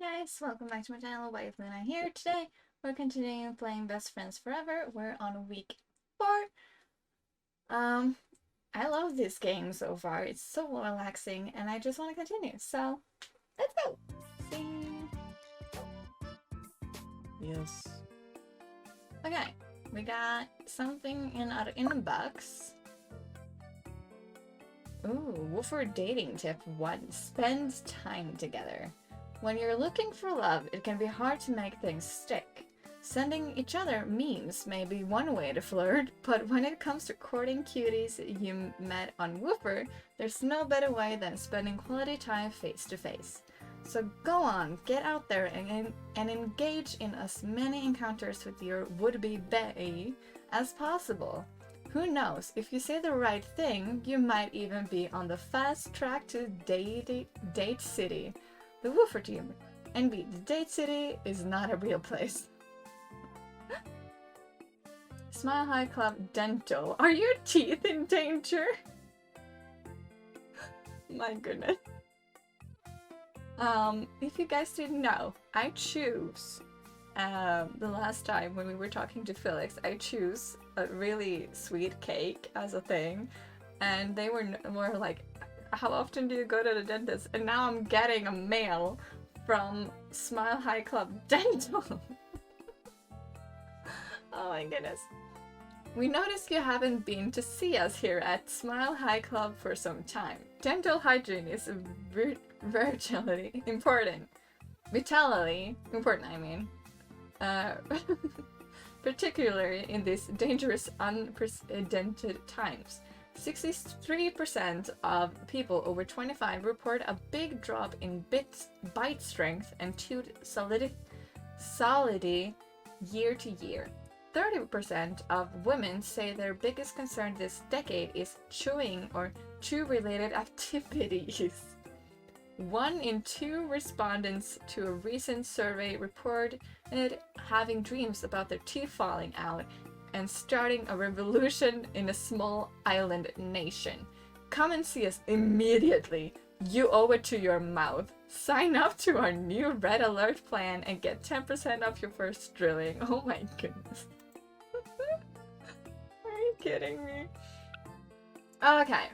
Guys, welcome back to my channel. Wife Luna here. Today, we're continuing playing Best Friends Forever. We're on week 4. Um, I love this game so far. It's so relaxing, and I just want to continue. So, let's go. See. Yes. Okay, we got something in our inbox. Ooh, Woofer dating tip 1. Spend time together. When you're looking for love, it can be hard to make things stick. Sending each other memes may be one way to flirt, but when it comes to courting cuties you met on Woofer, there's no better way than spending quality time face to face. So go on, get out there and engage in as many encounters with your would-be bae as possible. Who knows, if you say the right thing, you might even be on the fast track to Date City. The Woofer team. NB, the Date City is not a real place. Smile High Club Dental. Are your teeth in danger? My goodness. If you guys didn't know, I choose, the last time when we were talking to Felix, I choose a really sweet cake as a thing, and they were more like, how often do you go to the dentist? And now I'm getting a mail from Smile High Club Dental. Oh my goodness. We noticed you haven't been to see us here at Smile High Club for some time. Dental hygiene is virtually important. Vitally important, I mean. Particularly in these dangerous, unprecedented times. 63% of people over 25 report a big drop in bite strength and tooth solidity year to year. 30% of women say their biggest concern this decade is chewing or chew-related activities. 1 in 2 respondents to a recent survey reported having dreams about their teeth falling out and starting a revolution in a small island nation. Come and see us immediately. You owe it to your mouth. Sign up to our new Red Alert plan and get 10% off your first drilling. Oh my goodness. Are you kidding me? Okay,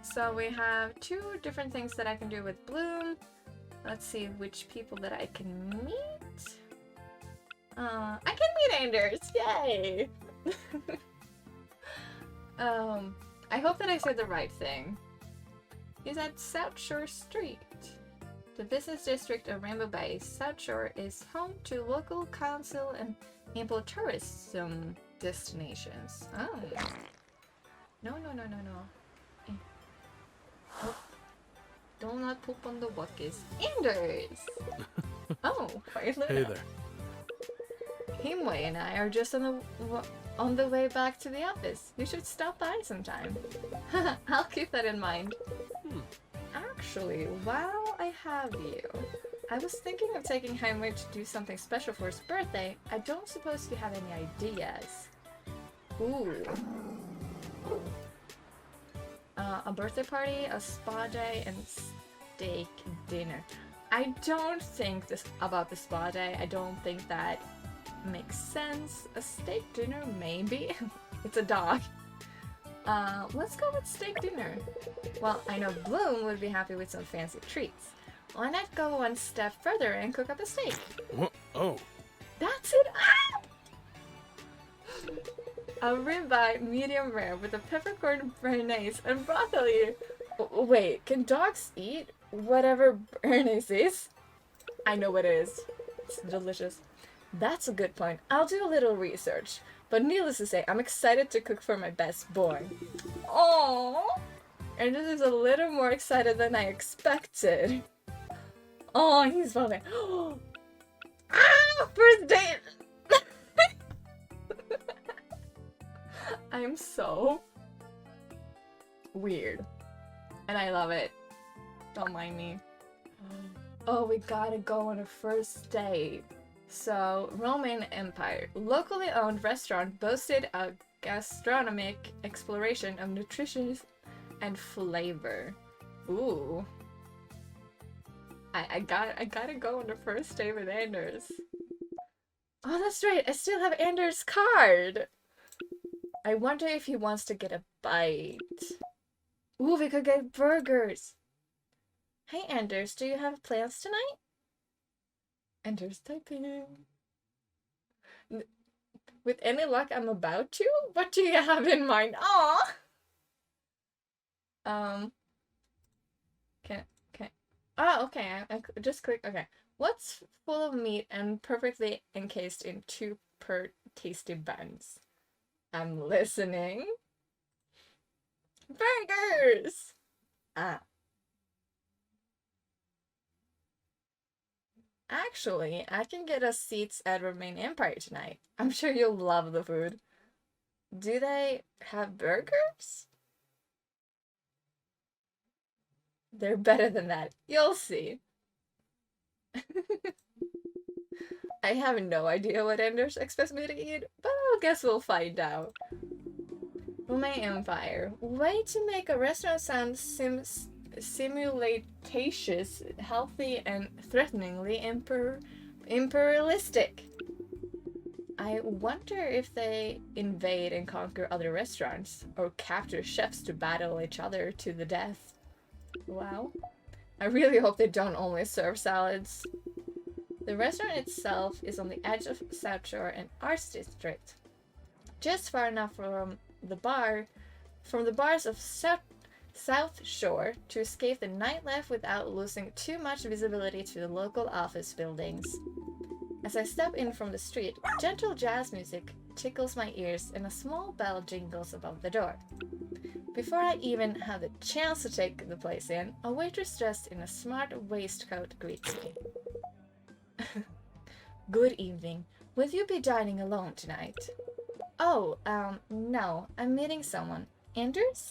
so we have 2 different things that I can do with Bloom. Let's see which people that I can meet. I can meet Anders! Yay! I hope that I said the right thing. He's at South Shore Street. The business district of Rainbow Bay, South Shore is home to local council and ample tourism destinations. Oh. No. Oh. Do not poop on the walkies. Anders! Oh, Hey there. Himway and I are just on the way back to the office. You should stop by sometime. I'll keep that in mind. Actually, while I have you, I was thinking of taking Himway to do something special for his birthday. I don't suppose you have any ideas. Ooh. A birthday party, a spa day, and steak dinner. I don't think about the spa day. I don't think that makes sense. A steak dinner, maybe? It's a dog. Let's go with steak dinner. Well, I know Bloom would be happy with some fancy treats. Why not go one step further and cook up a steak? Oh. That's it! Ah! A ribeye medium rare with a peppercorn béarnaise and broccoli. Wait, can dogs eat whatever béarnaise is? I know what it is. It's delicious. That's a good point. I'll do a little research. But needless to say, I'm excited to cook for my best boy. Aww! And this is a little more excited than I expected. Oh, he's falling. Ah! First date! I'm so weird. And I love it. Don't mind me. Oh, we gotta go on a first date. So, Roman Empire. Locally owned restaurant boasted a gastronomic exploration of nutrition and flavor. Ooh. I gotta go on the first day with Anders. Oh, that's right. I still have Anders' card. I wonder if he wants to get a bite. Ooh, we could get burgers. Hey, Anders, do you have plans tonight? Anders typing. With any luck, I'm about to. What do you have in mind? Aw. Okay. Oh, okay. I just click. Okay. What's full of meat and perfectly encased in 2 per tasty buns? I'm listening. Burgers! Ah. Actually, I can get us seats at Remain Empire tonight. I'm sure you'll love the food. Do they have burgers? They're better than that. You'll see. I have no idea what Anders expects me to eat, but I guess we'll find out. Remain Empire. Way to make a restaurant sound simulataceous, healthy, and threateningly imperialistic. I wonder if they invade and conquer other restaurants, or capture chefs to battle each other to the death. Wow. I really hope they don't only serve salads. The restaurant itself is on the edge of South Shore and Arts District. Just far enough from the bars of South Shore to escape the nightlife without losing too much visibility to the local office buildings. As I step in from the street, gentle jazz music tickles my ears and a small bell jingles above the door. Before I even have the chance to take the place in, a waitress dressed in a smart waistcoat greets me. Good evening. Will you be dining alone tonight? Oh, no. I'm meeting someone. Anders?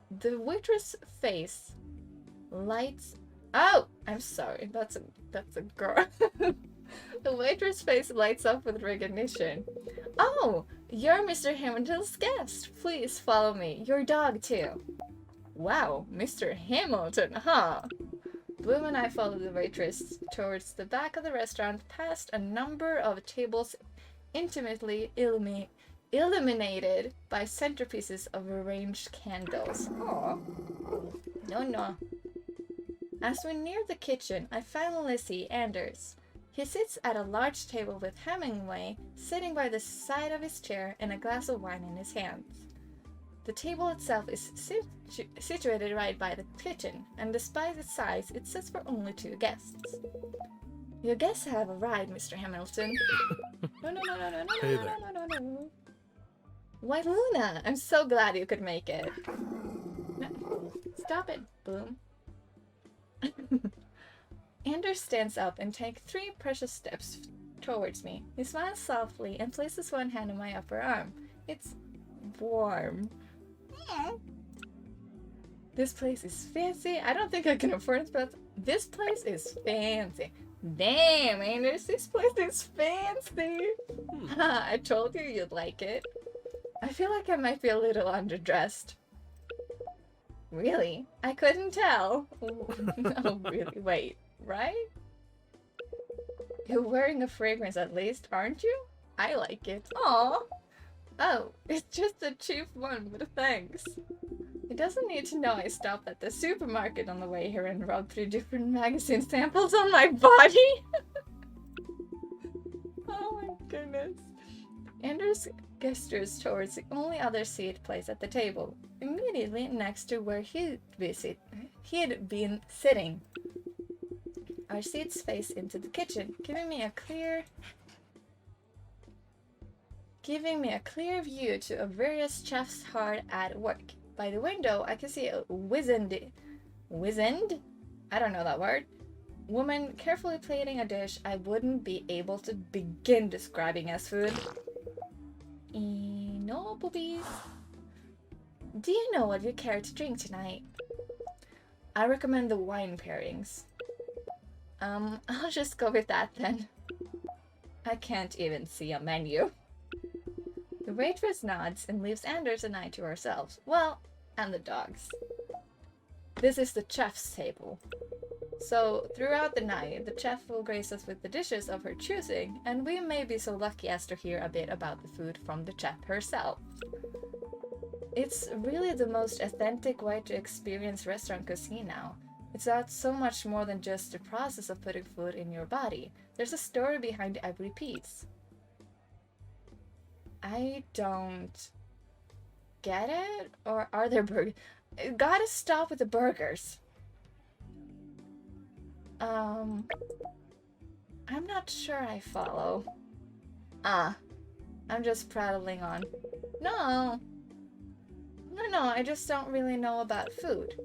The waitress' face lights... Oh! I'm sorry. That's a girl. The waitress' face lights up with recognition. Oh! You're Mr. Hamilton's guest. Please follow me. Your dog, too. Wow, Mr. Hamilton, huh? Bloom and I followed the waitress towards the back of the restaurant, past a number of tables intimately illuminated by centerpieces of arranged candles. Aww. No. As we neared the kitchen, I finally see Anders. He sits at a large table with Hemingway sitting by the side of his chair and a glass of wine in his hands. The table itself is situated right by the kitchen, and despite its size, it sits for only 2 guests. Your guests have arrived, Mr. Hamilton. No. Hey there. No. Why, Luna? I'm so glad you could make it. No. Stop it, Bloom. Anders stands up and takes 3 precious steps towards me. He smiles softly and places one hand on my upper arm. It's warm. This place is fancy. I don't think I can afford it, but this place is fancy. Damn, Anders, this place is fancy. I told you you'd like it. I feel like I might be a little underdressed. Really? I couldn't tell. Oh, really? Wait, right? You're wearing a fragrance at least, aren't you? I like it. Aw. Oh, it's just a cheap one, but thanks. He doesn't need to know I stopped at the supermarket on the way here and rubbed 3 different magazine samples on my body. Oh my goodness. Anders gestures towards the only other seat placed at the table, immediately next to where he'd been sitting. Our seats face into the kitchen, giving me a clear view to a various chefs hard at work. By the window, I can see a wizened? I don't know that word. Woman carefully plating a dish I wouldn't be able to begin describing as food. No, boobies. Do you know what you care to drink tonight? I recommend the wine pairings. I'll just go with that then. I can't even see a menu. The waitress nods and leaves Anders and I to ourselves. Well, and the dogs. This is the chef's table. So, throughout the night, the chef will grace us with the dishes of her choosing, and we may be so lucky as to hear a bit about the food from the chef herself. It's really the most authentic way to experience restaurant cuisine now. It's about so much more than just the process of putting food in your body. There's a story behind every piece. I don't get it? Or are there burgers? Gotta stop with the burgers. I'm not sure I follow. I'm just prattling on. No, I just don't really know about food.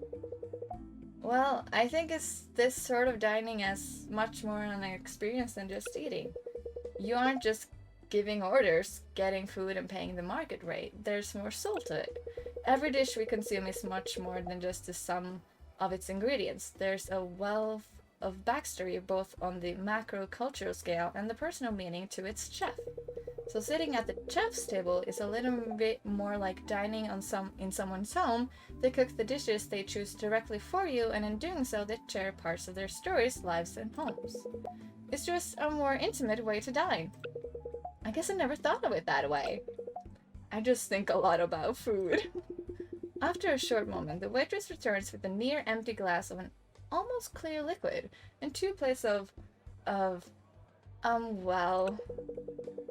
Well, I think it's this sort of dining as much more an experience than just eating. You aren't just giving orders, getting food and paying the market rate. There's more soul to it. Every dish we consume is much more than just the sum of its ingredients. There's a wealth of backstory both on the macro cultural scale and the personal meaning to its chef. So sitting at the chef's table is a little bit more like dining in someone's home. They cook the dishes they choose directly for you, and in doing so they share parts of their stories, lives, and homes. It's just a more intimate way to dine. I guess I never thought of it that way. I just think a lot about food. After a short moment, the waitress returns with a near empty glass of an almost clear liquid and 2 plates of well...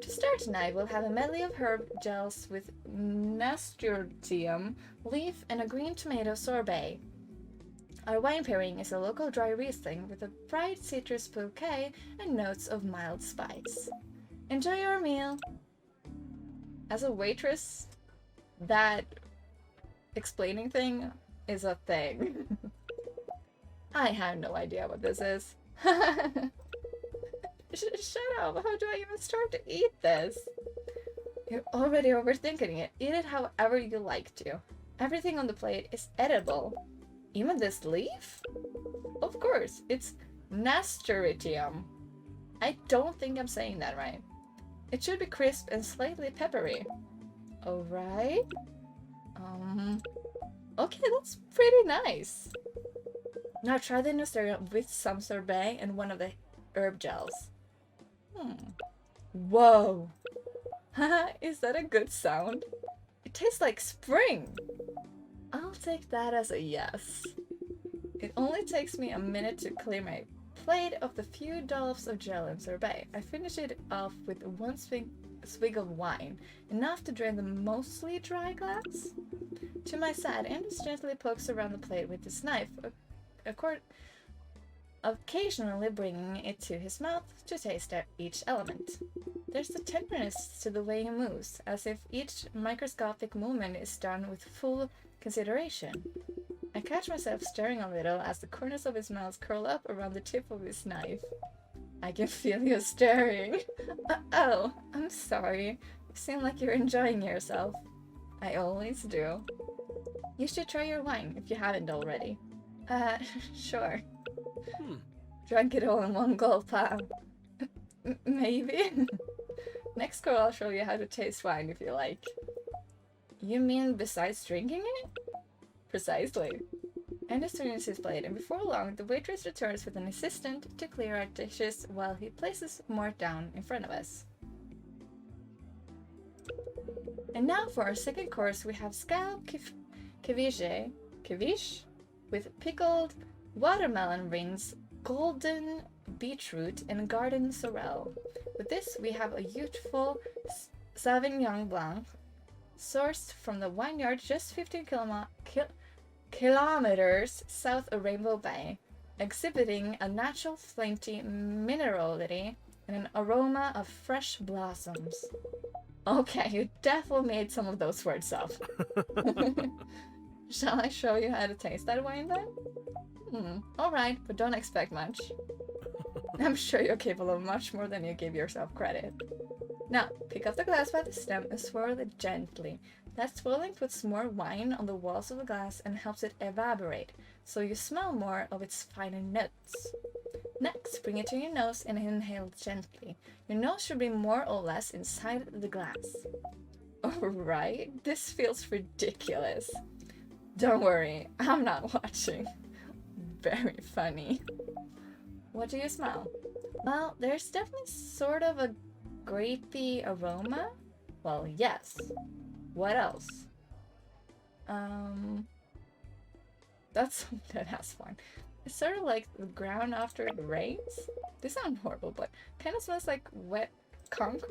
To start tonight, we'll have a medley of herb gels with nasturtium, leaf, and a green tomato sorbet. Our wine pairing is a local dry Riesling with a bright citrus bouquet and notes of mild spice. Enjoy your meal! As a waitress, that explaining thing is a thing. I have no idea what this is. Shut up! How do I even start to eat this? You're already overthinking it. Eat it however you like to. Everything on the plate is edible. Even this leaf? Of course, it's nasturtium. I don't think I'm saying that right. It should be crisp and slightly peppery. Alright. Okay, that's pretty nice. Now try the nasturtium with some sorbet and one of the herb gels. Whoa! Haha, is that a good sound? It tastes like spring! I'll take that as a yes. It only takes me a minute to clear my plate of the few dollops of gel and sorbet. I finish it off with one swig of wine, enough to drain the mostly dry glass. To my side, Anders gently pokes around the plate with his knife, occasionally bringing it to his mouth to taste each element. There's a tenderness to the way he moves, as if each microscopic movement is done with full consideration. I catch myself staring a little as the corners of his mouth curl up around the tip of his knife. I can feel you staring. Oh, I'm sorry. You seem like you're enjoying yourself. I always do. You should try your wine if you haven't already. Sure. Drank it all in one gulp, huh? Maybe? Next go I'll show you how to taste wine if you like. You mean besides drinking it? Precisely. Anders turns his plate, and before long, the waitress returns with an assistant to clear our dishes while he places more down in front of us. And now for our second course, we have scallop ceviche with pickled watermelon rings, golden beetroot, and garden sorrel. With this, we have a youthful Sauvignon Blanc, sourced from the vineyard just 15 kilometers south of Rainbow Bay, exhibiting a natural flinty minerality and an aroma of fresh blossoms. Okay, you definitely made some of those words up. Shall I show you how to taste that wine then? Alright, but don't expect much. I'm sure you're capable of much more than you give yourself credit. Now, pick up the glass by the stem and swirl it gently. That swirling puts more wine on the walls of the glass and helps it evaporate, so you smell more of its finer notes. Next, bring it to your nose and inhale gently. Your nose should be more or less inside the glass. Alright, this feels ridiculous. Don't worry, I'm not watching. Very funny. What do you smell? Well, there's definitely sort of a grapey aroma. Well, yes. What else? That's that has one. It's sort of like the ground after it rains. This sounds horrible, but kind of smells like wet concrete.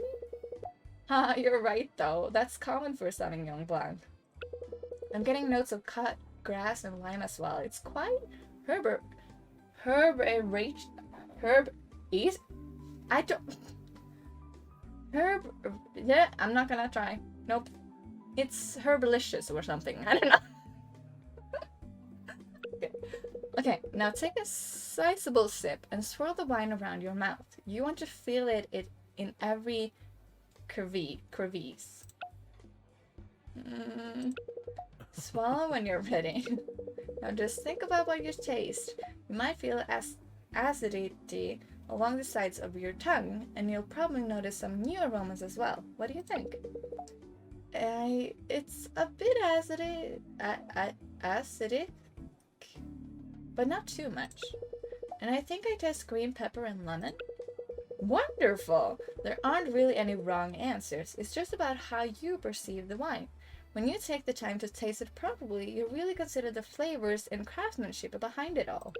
Haha, you're right though. That's common for Sauvignon Blanc. I'm getting notes of cut, grass, and lime as well. It's quite herb is I don't herb yeah, I'm not gonna try. Nope. It's herbalicious or something. I don't know. Okay, now take a sizable sip and swirl the wine around your mouth. You want to feel it in every crevice. Swallow when you're ready. Now just think about what you taste. You might feel acidity along the sides of your tongue, and you'll probably notice some new aromas as well. What do you think? It's a bit acidic, but not too much. And I think I taste green pepper and lemon. Wonderful! There aren't really any wrong answers. It's just about how you perceive the wine. When you take the time to taste it properly, you really consider the flavors and craftsmanship behind it all.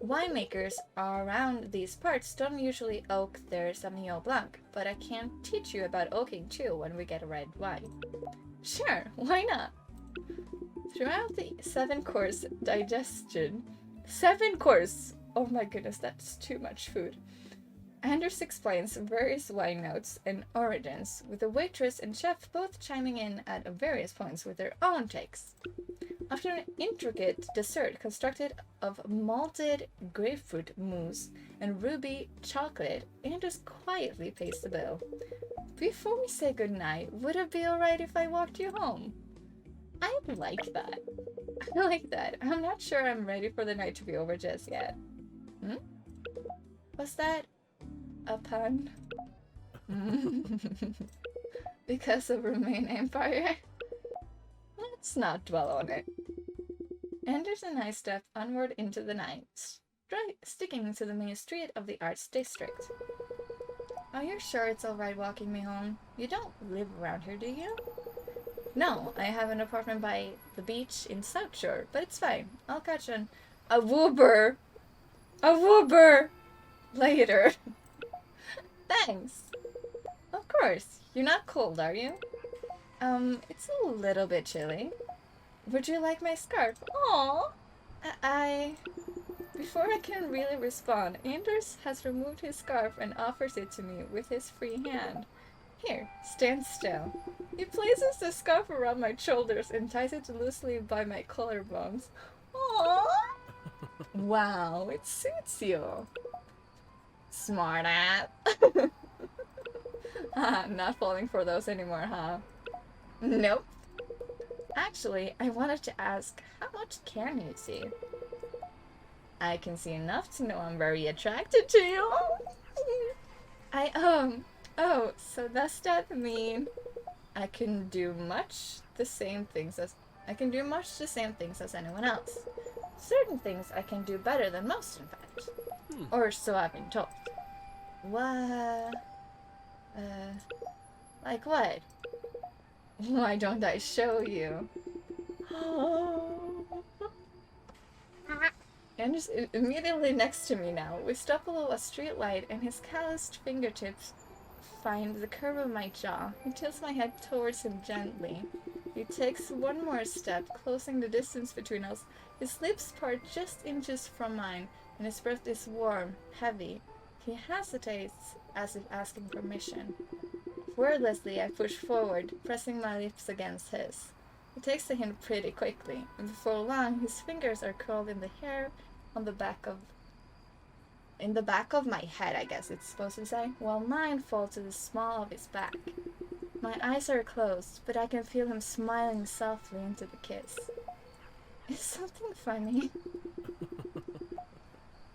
Winemakers around these parts don't usually oak their Sauvignon Blanc, but I can teach you about oaking too when we get a red wine. Sure, why not? Throughout the 7-course digestion... 7 course! Oh my goodness, that's too much food. Anders explains various wine notes and origins, with the waitress and chef both chiming in at various points with their own takes. After an intricate dessert constructed of malted grapefruit mousse and ruby chocolate, Anders quietly pays the bill. Before we say goodnight, would it be alright if I walked you home? I like that. I like that. I'm not sure I'm ready for the night to be over just yet. Was that a pun? Because of Remain Empire? Let's not dwell on it. Anders and I step onward into the night, sticking to the main street of the Arts District. Are you sure it's alright walking me home? You don't live around here, do you? No, I have an apartment by the beach in South Shore, but it's fine. I'll catch a Uber later. Thanks. Of course. You're not cold, are you? It's a little bit chilly. Would you like my scarf? Aww. Before I can really respond, Anders has removed his scarf and offers it to me with his free hand. Here, stand still. He places the scarf around my shoulders and ties it loosely by my collarbones. Aww. Wow, it suits you. Smart ass. Not falling for those anymore, huh? Nope. Actually, I wanted to ask, how much can you see? I can see enough to know I'm very attracted to you. Oh, so does that mean I can do much the same things as anyone else? Certain things I can do better than most, in fact. Or so I've been told. What? Like what? Why don't I show you? Anders is immediately next to me now. We stop below a street light and his calloused fingertips find the curve of my jaw. He tilts my head towards him gently. He takes one more step, closing the distance between us. His lips part just inches from mine, and his breath is warm, heavy. He hesitates as if asking permission. Wordlessly, I push forward, pressing my lips against his. He takes the hint pretty quickly, and before long, his fingers are curled in the hair on the back of my head, I guess it's supposed to say, while mine fall to the small of his back. My eyes are closed, but I can feel him smiling softly into the kiss. Is something funny?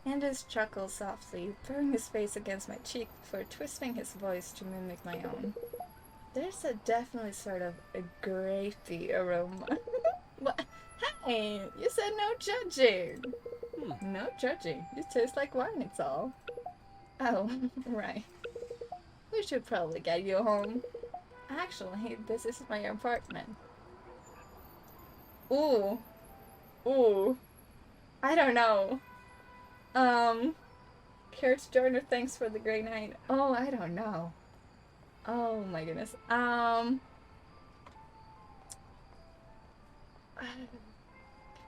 Anders chuckles softly, throwing his face against my cheek before twisting his voice to mimic my own. There's a definitely sort of a grapey aroma. What? Hey, you said no judging! No judging. You taste like wine, it's all. Oh, right. We should probably get you home. Actually, this is my apartment. Ooh. Ooh. I don't know. Care to join or thanks for the great night? Oh, I don't know. Oh my goodness.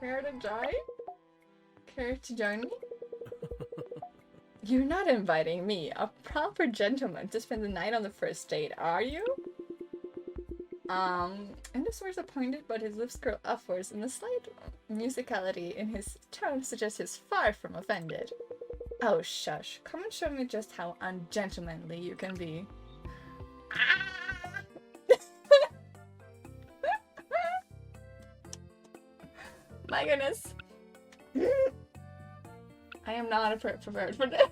Care to join? Care to join me? You're not inviting me, a proper gentleman, to spend the night on the first date, are you? Indus was appointed, but his lips curl upwards, and the slight musicality in his tone suggests he's far from offended. Oh, shush. Come and show me just how ungentlemanly you can be. My goodness. I am not prepared for this.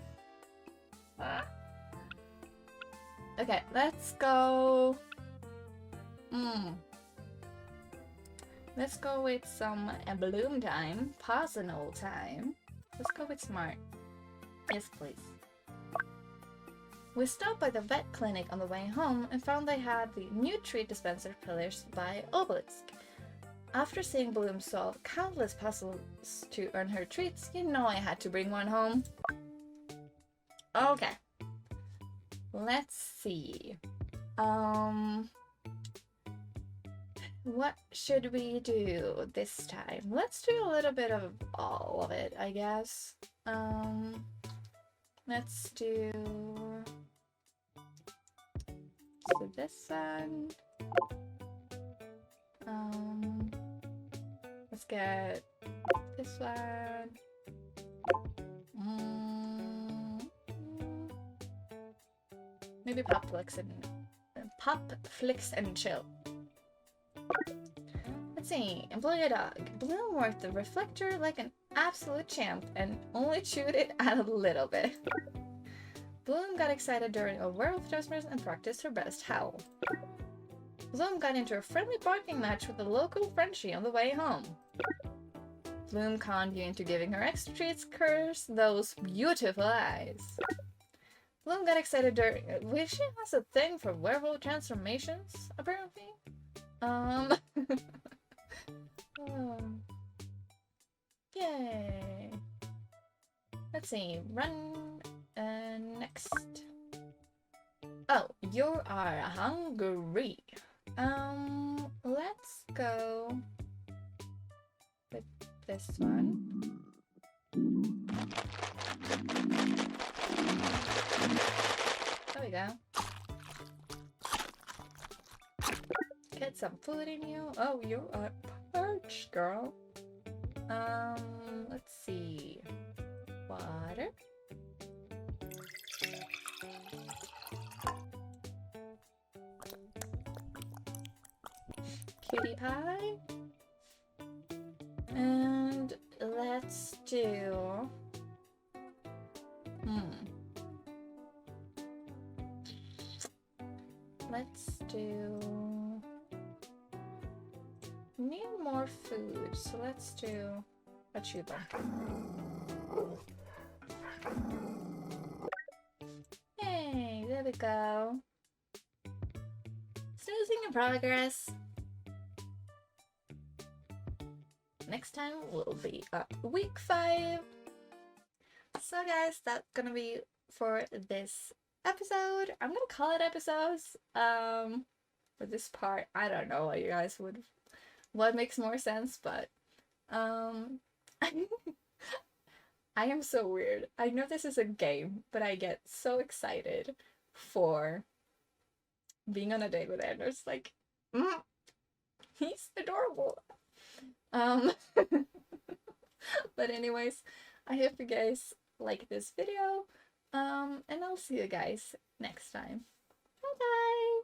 Okay, let's go. Let's go with some Bloom time. Personal time. Let's go with Smart. Yes, please. We stopped by the vet clinic on the way home and found they had the new treat dispenser published by Obelisk. After seeing Bloom solve countless puzzles to earn her treats, you know I had to bring one home. Okay. Let's see. What should we do this time? Let's do a little bit of all of it, I guess. Let's do this one. Let's get this one. Maybe Pop Flicks and Chill. Let's see. Employ a dog. Bloom worked the reflector like an absolute champ and only chewed it out a little bit. Bloom got excited during a werewolf transformation and practiced her best howl. Bloom got into a friendly barking match with a local Frenchie on the way home. Bloom conned you into giving her extra treats, curse those beautiful eyes. Bloom got excited during... She has a thing for werewolf transformations, apparently. Yay. Let's see. Run. Next. Oh, you are hungry. Let's go with this one. There we go. Get some food in you. Oh, you are parched, girl. Let's see. Water. Cutie pie. And let's do... Let's do... Need more food, so let's do a tuber. Hey, there we go. Snoozing in progress. Next time will be week 5. So guys, that's gonna be for this episode. I'm gonna call it episodes. For this part, I don't know what you guys would... What makes more sense, but I am so weird. I know this is a game, but I get so excited for being on a date with Anders. Like, he's adorable. But anyways, I hope you guys like this video. And I'll see you guys next time. Bye bye.